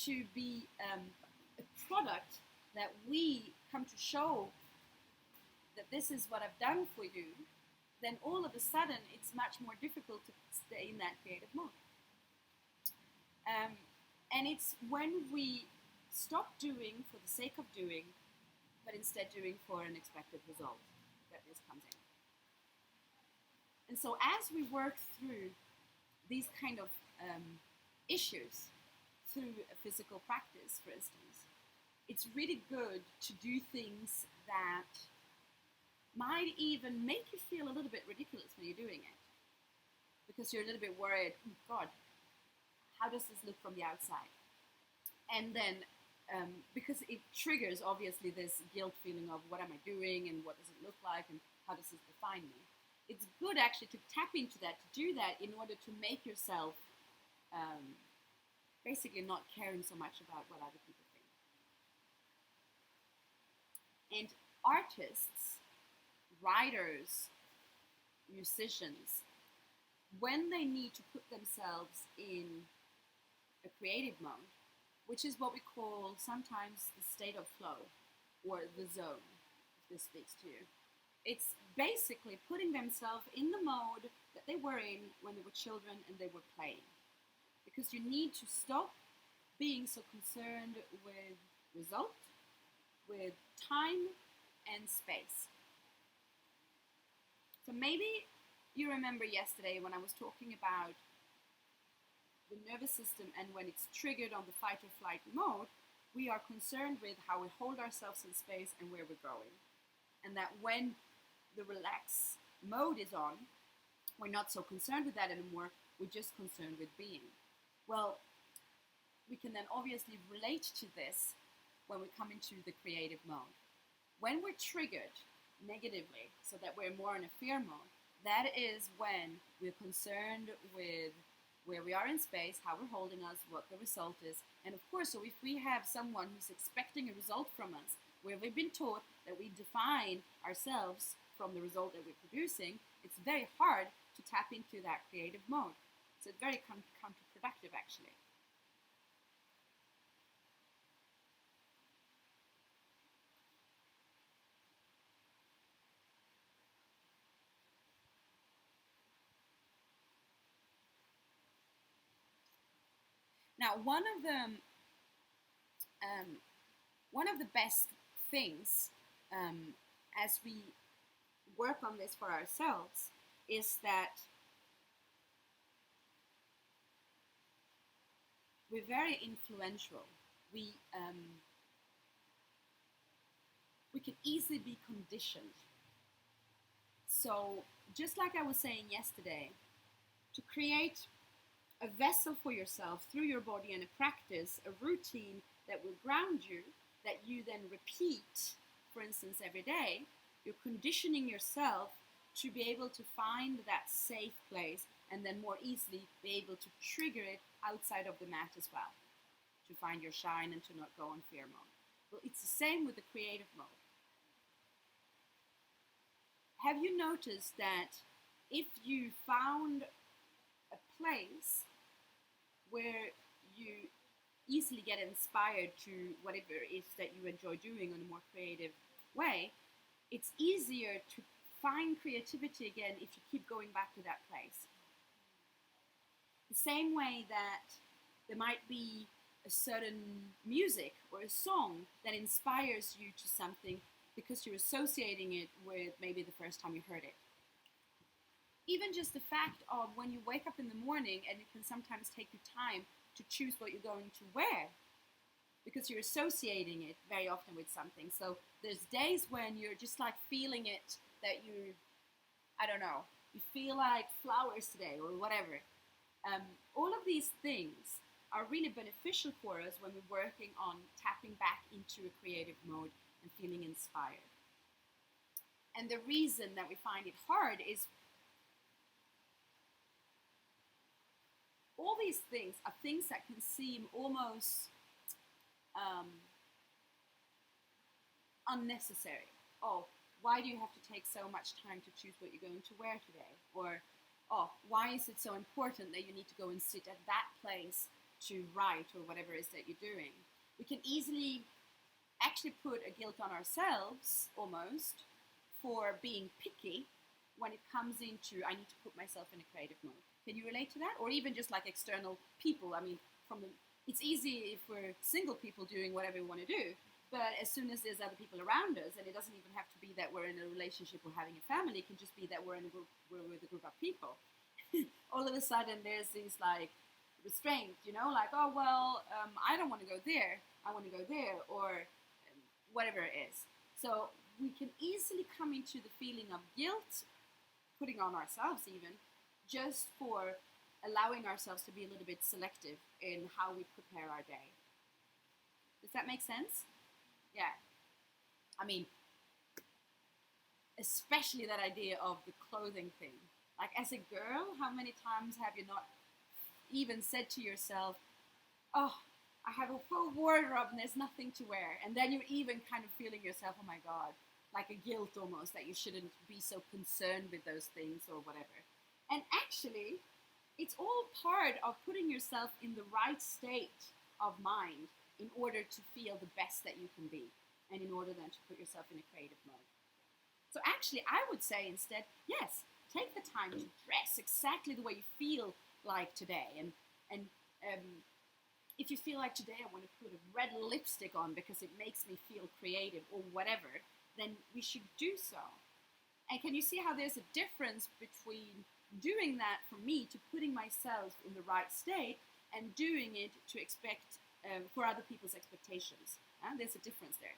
A: to be a product that we come to show that this is what I've done for you, then all of a sudden it's much more difficult to stay in that creative mode. And it's when we stop doing for the sake of doing, but instead doing for an expected result, that this comes in. And so as we work through these kind of issues through a physical practice, for instance, it's really good to do things that might even make you feel a little bit ridiculous when you're doing it, because you're a little bit worried, oh God, how does this look from the outside? And then because it triggers obviously this guilt feeling of what am I doing and what does it look like and how does this define me? It's good actually to tap into that, to do that in order to make yourself basically not caring so much about what other people think. And artists, writers, musicians, when they need to put themselves in a creative mode, which is what we call sometimes the state of flow or the zone, if this speaks to you. It's basically putting themselves in the mode that they were in when they were children and they were playing. Because you need to stop being so concerned with result, with time and space. So maybe you remember yesterday when I was talking about the nervous system, and when it's triggered on the fight or flight mode, we are concerned with how we hold ourselves in space and where we're going. And that when the relax mode is on, we're not so concerned with that anymore, we're just concerned with being. Well, we can then obviously relate to this when we come into the creative mode. When we're triggered negatively, so that we're more in a fear mode, that is when we're concerned with where we are in space, how we're holding us, what the result is. And of course, so if we have someone who's expecting a result from us, where we've been taught that we define ourselves from the result that we're producing, it's very hard to tap into that creative mode. So it's very counterproductive, actually. Now, one of the best things as we work on this for ourselves is that we're very influential. We can easily be conditioned. So, just like I was saying yesterday, to create a vessel for yourself through your body and a practice, a routine that will ground you, that you then repeat, for instance, every day, you're conditioning yourself to be able to find that safe place and then more easily be able to trigger it outside of the mat as well, to find your shine and to not go on fear mode. Well, it's the same with the creative mode. Have you noticed that if you found a place where you easily get inspired to whatever it is that you enjoy doing in a more creative way, it's easier to find creativity again if you keep going back to that place. The same way that there might be a certain music or a song that inspires you to something because you're associating it with maybe the first time you heard it. Even just the fact of when you wake up in the morning, and it can sometimes take you time to choose what you're going to wear because you're associating it very often with something. So there's days when you're just like feeling it, that I don't know, you feel like flowers today or whatever. All of these things are really beneficial for us when we're working on tapping back into a creative mode and feeling inspired. And the reason that we find it hard is all these things are things that can seem almost unnecessary. Oh, why do you have to take so much time to choose what you're going to wear today? Or, oh, why is it so important that you need to go and sit at that place to write or whatever it is that you're doing? We can easily actually put a guilt on ourselves, almost, for being picky when it comes into, I need to put myself in a creative mode. Can you relate to that? Or even just like external people. I mean, it's easy if we're single people doing whatever we want to do. But as soon as there's other people around us, and it doesn't even have to be that we're in a relationship or having a family, it can just be that we're in a group, we're with a group of people. All of a sudden, there's these like restraint, like, oh well, I don't want to go there, I want to go there, or whatever it is. So we can easily come into the feeling of guilt, putting on ourselves even, just for allowing ourselves to be a little bit selective in how we prepare our day. Does that make sense? Yeah. I mean, especially that idea of the clothing thing. Like, as a girl, how many times have you not even said to yourself, oh, I have a full wardrobe and there's nothing to wear. And then you're even kind of feeling yourself, oh my God, like a guilt almost, that you shouldn't be so concerned with those things or whatever. And actually, it's all part of putting yourself in the right state of mind in order to feel the best that you can be, and in order then to put yourself in a creative mode. So actually, I would say instead, yes, take the time to dress exactly the way you feel like today. And if you feel like today I want to put a red lipstick on because it makes me feel creative or whatever, then we should do so. And can you see how there's a difference between doing that for me to putting myself in the right state and doing it to expect for other people's expectations? There's a difference there.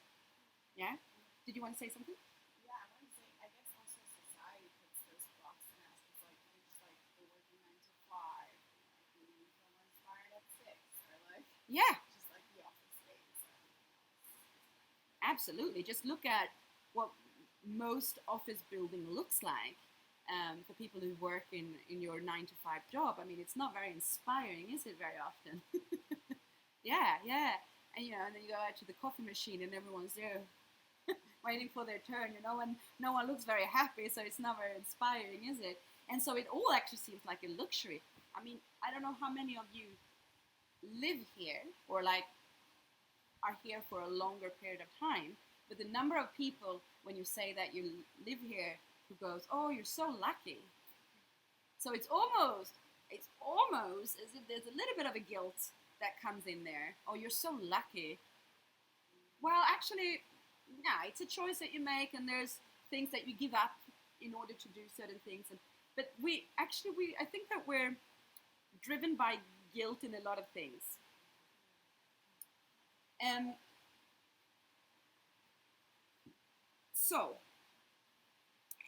A: Yeah? Did you want to say something?
B: Yeah, I want to say, I guess also society puts those boxes in us. It's like, you're just like, we're working 9 to 5, and like, we feel inspired at 6, or like,
A: yeah,
B: just like the office days.
A: Absolutely. Just look at what most office building looks like for people who work in your 9 to 5 job. I mean, it's not very inspiring, is it, very often? Yeah. And, and then you go out to the coffee machine and everyone's there waiting for their turn, and no one looks very happy, so it's not very inspiring, is it? And so it all actually seems like a luxury. I mean, I don't know how many of you live here or like are here for a longer period of time, but the number of people when you say that you live here who goes, oh, you're so lucky. So it's almost as if there's a little bit of a guilt that comes in there. Oh, you're so lucky. Well, actually, yeah, it's a choice that you make, and there's things that you give up in order to do certain things. But I think that we're driven by guilt in a lot of things. So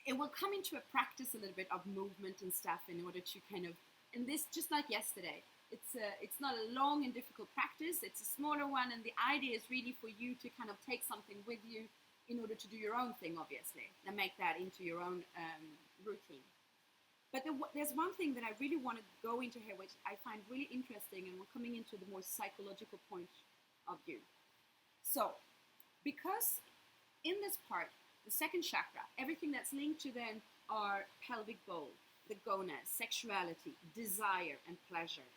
A: it will come into a practice a little bit of movement and stuff in order to kind of, and this just like yesterday, it's not a long and difficult practice, it's a smaller one, and the idea is really for you to kind of take something with you in order to do your own thing, obviously, and make that into your own routine. But there's one thing that I really want to go into here, which I find really interesting, and we're coming into the more psychological point of view. So, because in this part, the second chakra, everything that's linked to then our pelvic bowl, the gonads, sexuality, desire, and pleasure.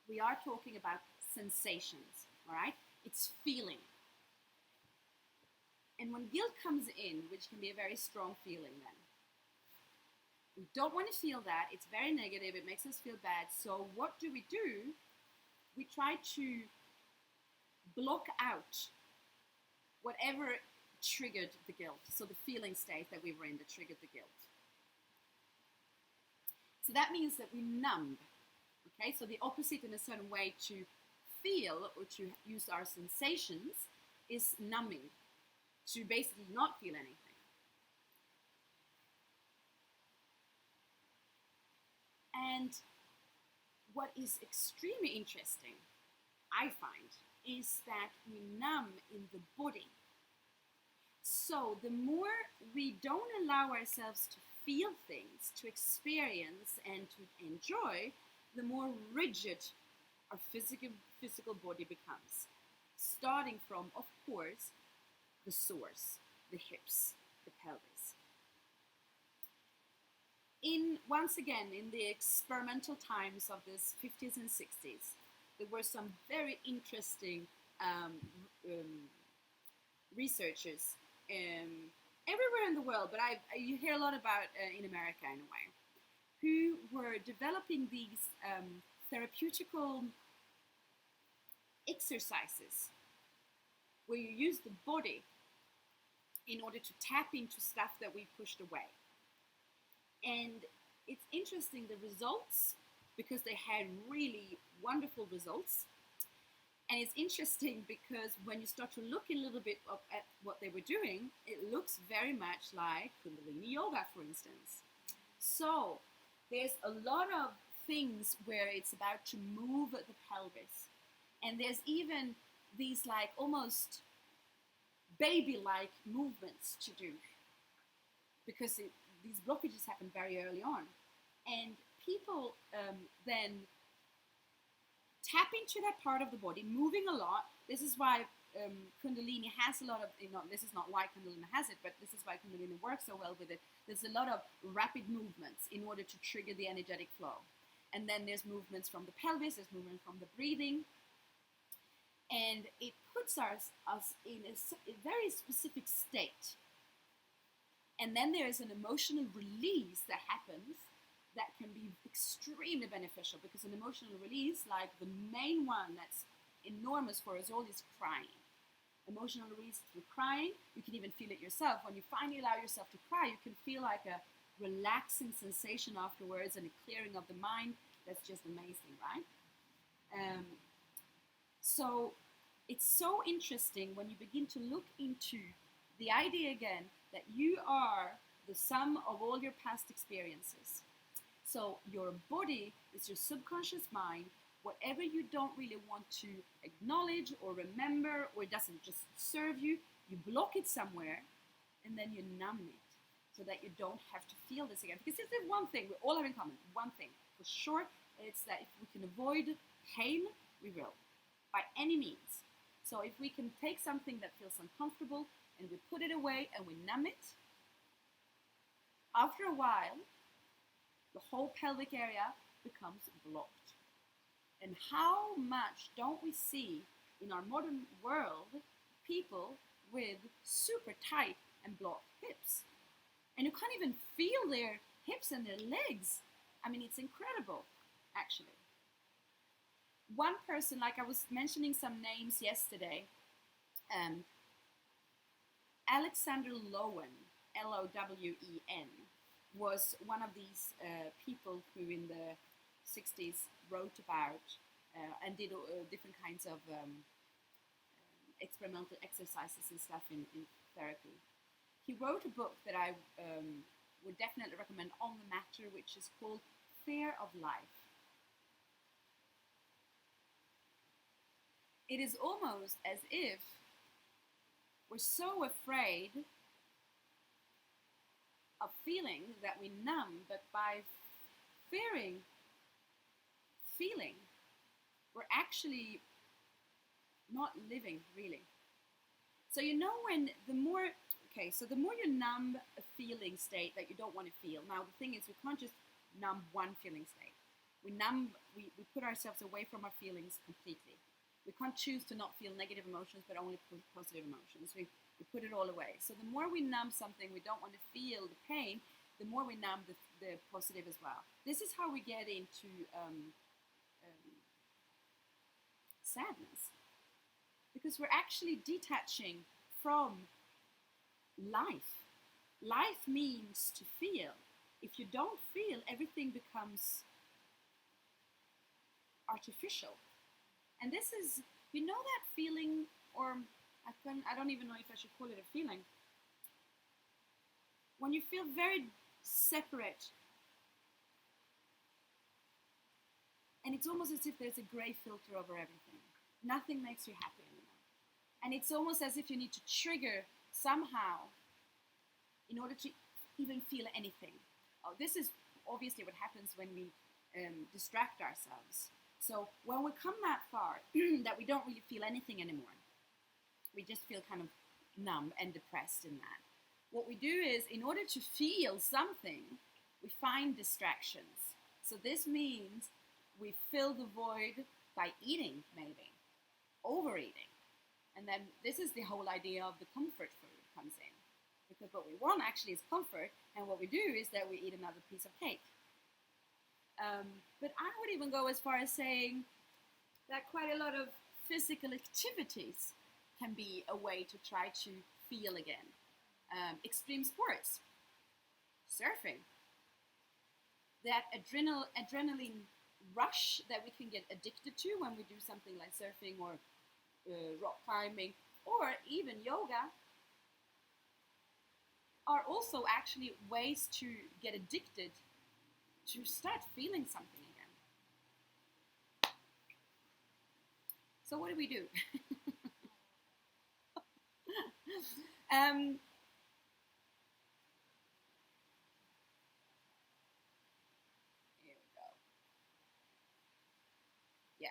A: We are talking about sensations, all right? It's feeling. And when guilt comes in, which can be a very strong feeling then, we don't want to feel that. It's very negative. It makes us feel bad. So what do? We try to block out whatever triggered the guilt. So the feeling state that we were in that triggered the guilt. So that means that we numb. Okay, so the opposite in a certain way to feel or to use our sensations is numbing, to basically not feel anything. And what is extremely interesting, I find, is that we numb in the body. So the more we don't allow ourselves to feel things, to experience and to enjoy, the more rigid our physical body becomes. Starting from, of course, the source, the hips, the pelvis. Once again, in the experimental times of the 50s and 60s, there were some very interesting researchers everywhere in the world, but you hear a lot about in America in a way, who were developing these therapeutical exercises where you use the body in order to tap into stuff that we pushed away. And it's interesting, the results, because they had really wonderful results. And it's interesting because when you start to look a little bit at what they were doing, it looks very much like Kundalini Yoga, for instance. So there's a lot of things where it's about to move the pelvis. And there's even these like almost baby-like movements to do, because these blockages happen very early on. And people then tap into that part of the body, moving a lot. This is why Kundalini has a lot of, this is not why Kundalini has it, but this is why Kundalini works so well with it. There's a lot of rapid movements in order to trigger the energetic flow. And then there's movements from the pelvis, there's movement from the breathing. And it puts us in a very specific state. And then there is an emotional release that happens that can be extremely beneficial, because an emotional release, like the main one that's enormous for us all, is crying. Emotional release through crying. You can even feel it yourself. When you finally allow yourself to cry, you can feel like a relaxing sensation afterwards and a clearing of the mind. That's just amazing, right? So it's so interesting when you begin to look into the idea again that you are the sum of all your past experiences. So your body is your subconscious mind. Whatever you don't really want to acknowledge or remember, or it doesn't just serve you, you block it somewhere and then you numb it so that you don't have to feel this again. Because there's one thing we all have in common, one thing for sure, it's that if we can avoid pain, we will, by any means. So if we can take something that feels uncomfortable and we put it away and we numb it, after a while, the whole pelvic area becomes blocked. And how much don't we see in our modern world people with super tight and blocked hips? And you can't even feel their hips and their legs. I mean, it's incredible, actually. One person, like I was mentioning some names yesterday, Alexander Lowen, Lowen, was one of these people who in the 60s wrote about and did different kinds of experimental exercises and stuff in therapy. He wrote a book that I would definitely recommend on the matter, which is called Fear of Life. It is almost as if we're so afraid of feeling that we numb, but by fearing feeling, we're actually not living, really. So when the more you numb a feeling state that you don't want to feel. Now the thing is, we can't just numb one feeling state. We put ourselves away from our feelings completely. We can't choose to not feel negative emotions, but only positive emotions. We put it all away. So the more we numb something we don't want to feel the pain, the more we numb the positive as well. This is how we get into sadness, because we're actually detaching from life. Life means to feel. If you don't feel, everything becomes artificial. And this is, that feeling, or I don't even know if I should call it a feeling, when you feel very separate, and it's almost as if there's a grey filter over everything. Nothing makes you happy anymore. And it's almost as if you need to trigger somehow in order to even feel anything. This is obviously what happens when we distract ourselves. So when we come that far that we don't really feel anything anymore, we just feel kind of numb and depressed in that. What we do is, in order to feel something, we find distractions. So this means we fill the void by eating, maybe, overeating. And then this is the whole idea of the comfort food comes in. Because what we want actually is comfort, and what we do is that we eat another piece of cake. But I would even go as far as saying that quite a lot of physical activities can be a way to try to feel again. Extreme sports, surfing, that adrenaline rush that we can get addicted to when we do something like surfing or rock climbing or even yoga are also actually ways to get addicted to start feeling something again. So what do we do? um, Here we go. Yeah.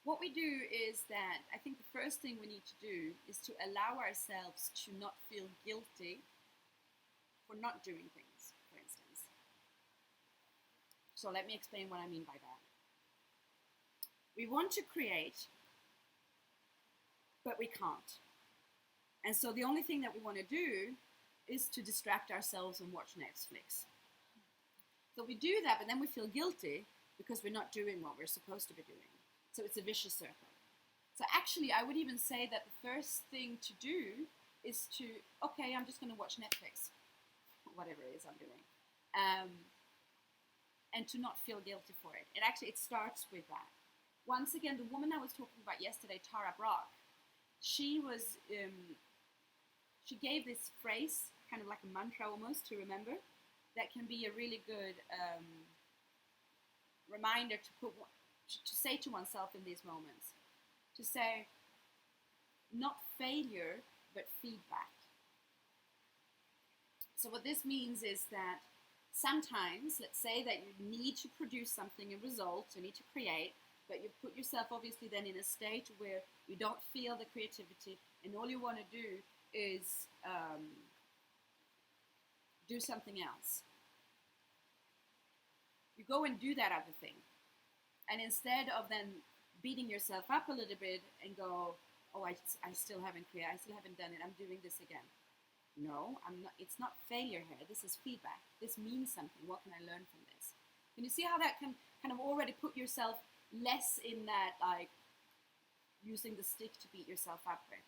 A: What we do is that I think the first thing we need to do is to allow ourselves to not feel guilty for not doing things, for instance. So let me explain what I mean by that. We want to create, but we can't. And so the only thing that we want to do is to distract ourselves and watch Netflix. So we do that, but then we feel guilty because we're not doing what we're supposed to be doing. So it's a vicious circle. So actually, I would even say that the first thing to do is to, okay, I'm just going to watch Netflix, whatever it is I'm doing, and to not feel guilty for it. It starts with that. Once again, the woman I was talking about yesterday, Tara Brach, she gave this phrase, kind of like a mantra almost, to remember, that can be a really good reminder to say to oneself in these moments. To say, not failure, but feedback. So what this means is that sometimes, let's say that you need to produce something, a result, you need to create, but you put yourself obviously then in a state where you don't feel the creativity, and all you want to do is do something else. You go and do that other thing. And instead of then beating yourself up a little bit and go, oh, I still haven't created, I still haven't done it, I'm doing this again. No, I'm not. It's not failure here. This is feedback. This means something. What can I learn from this? Can you see how that can kind of already put yourself less in that, like, using the stick to beat yourself up with?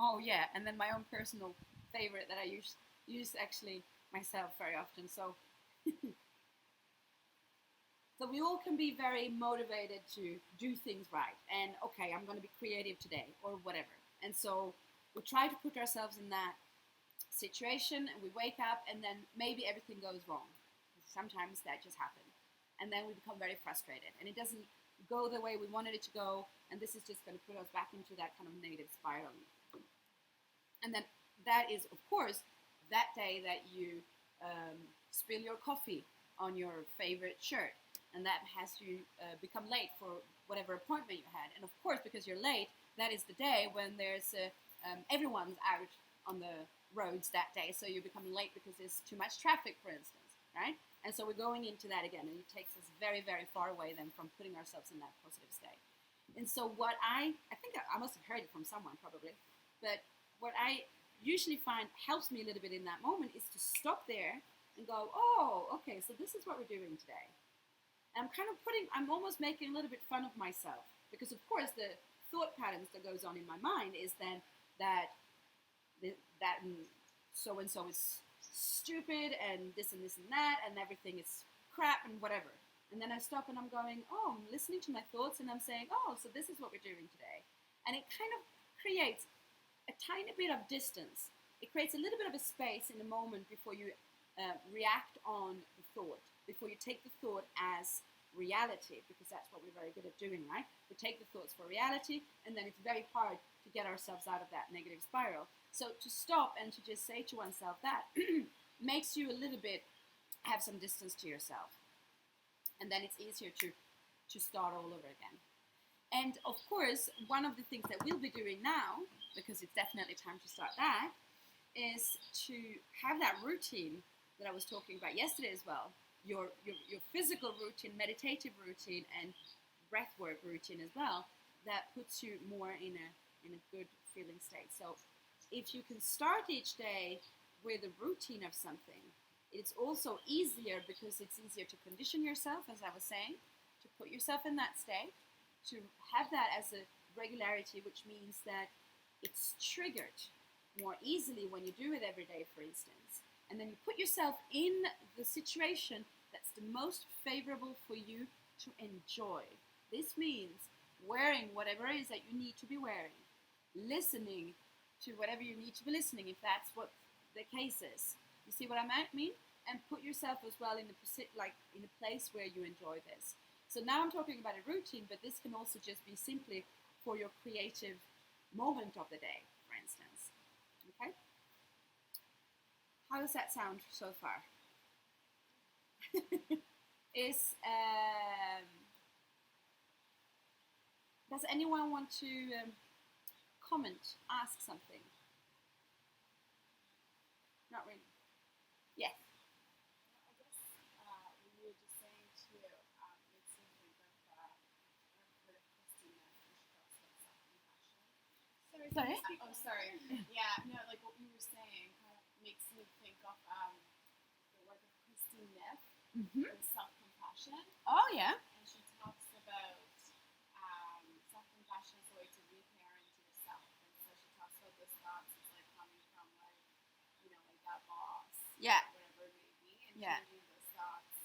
A: Oh yeah, and then my own personal favorite that I use actually myself very often. So so we all can be very motivated to do things right, and okay, I'm going to be creative today or whatever. And so we try to put ourselves in that situation, and we wake up, and then maybe everything goes wrong. Sometimes that just happens, and then we become very frustrated, and it doesn't go the way we wanted it to go, and this is just going to put us back into that kind of negative spiral. And then that is, of course, that day that you spill your coffee on your favorite shirt, and that has you become late for whatever appointment you had. And of course, because you're late, that is the day when there's everyone's out on the roads that day, so you become late because there's too much traffic, for instance, right? And so we're going into that again, and it takes us very, very far away then from putting ourselves in that positive state. And so what I think I must have heard it from someone probably, but what I usually find helps me a little bit in that moment is to stop there and go, oh, okay, so this is what we're doing today. And I'm almost making a little bit fun of myself, because of course the thought patterns that goes on in my mind is then that so-and-so is stupid, and this and that, and everything is crap and whatever. And then I stop and I'm going, oh, I'm listening to my thoughts, and I'm saying, oh, so this is what we're doing today. And it kind of creates a tiny bit of distance. It creates a little bit of a space in the moment before you react on the thought, before you take the thought as reality, because that's what we're very good at doing, right? We take the thoughts for reality, and then it's very hard to get ourselves out of that negative spiral. So to stop and to just say to oneself that makes you a little bit have some distance to yourself, and then it's easier to start all over again. And of course, one of the things that we'll be doing now, because it's definitely time to start that, is to have that routine that I was talking about yesterday as well. your physical routine, meditative routine, and breathwork routine as well, that puts you more in a good feeling state. So if you can start each day with a routine of something, it's also easier because it's easier to condition yourself, as I was saying, to put yourself in that state, to have that as a regularity, which means that it's triggered more easily when you do it every day, for instance. And then you put yourself in the situation that's the most favorable for you to enjoy. This means wearing whatever it is that you need to be wearing, listening to whatever you need to be listening, if that's what the case is. You see what I mean? And put yourself as well in in a place where you enjoy this. So now I'm talking about a routine, but this can also just be simply for your creative moment of the day, for instance. Okay? How does that sound so far? Is does anyone want to comment, ask something? Not really. Yes.
B: I guess when you were just saying too, makes me think of I've heard of Christina, and she talks about self-compassion.
A: Sorry.
B: Oh, sorry. Yeah, no, like what you were saying kind of makes me think of the work of Christine Neff
A: Mm-hmm.
B: with self-compassion,
A: Oh yeah.
B: and she talks about self-compassion as a way to reparent yourself. And so she talks about those thoughts as like coming from like, like that boss,
A: Yeah.
B: whatever it may be, and
A: Yeah.
B: changing those thoughts,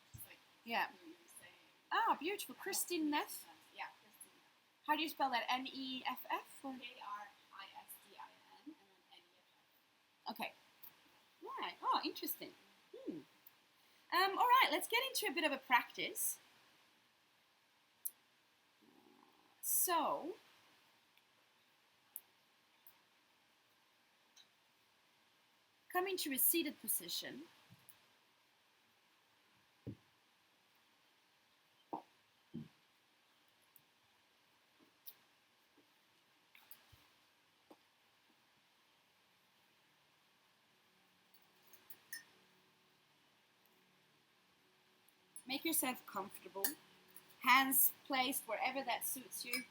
B: just like
A: Yeah.
B: what you were saying.
A: Oh, beautiful. Christine Neff.
B: Yeah, Christine Neff.
A: How do you spell that? Neff? Or?
B: Kristin, and then Neff.
A: Okay. Right. Oh, interesting. All right. Let's get into a bit of a practice. So, come into a seated position. Make yourself comfortable. Hands placed wherever that suits you.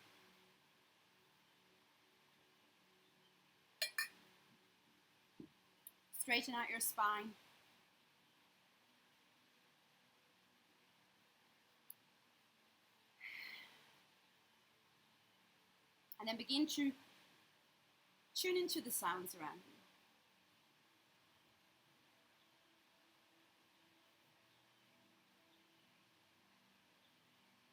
A: Straighten out your spine. And then begin to tune into the sounds around you.